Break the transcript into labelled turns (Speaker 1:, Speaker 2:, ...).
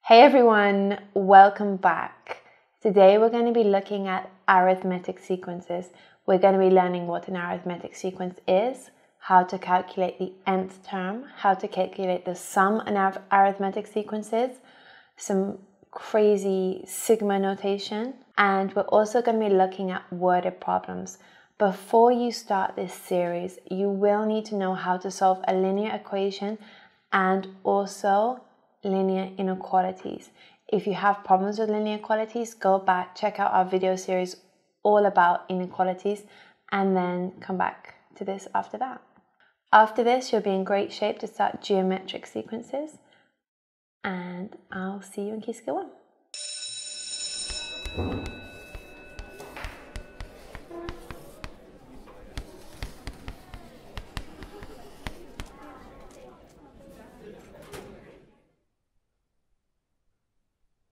Speaker 1: Hey everyone, welcome back. Today we're going to be looking at arithmetic sequences. We're going to be learning what an arithmetic sequence is, how to calculate the nth term, how to calculate the sum in arithmetic sequences, some crazy sigma notation, and we're also going to be looking at worded problems. Before you start this series, you will need to know how to solve a linear equation and also linear inequalities. If you have problems with linear inequalities, go back, check out our video series all about inequalities, and then come back to this after that. After this, you'll be in great shape to start geometric sequences, and I'll see you in key skill 1.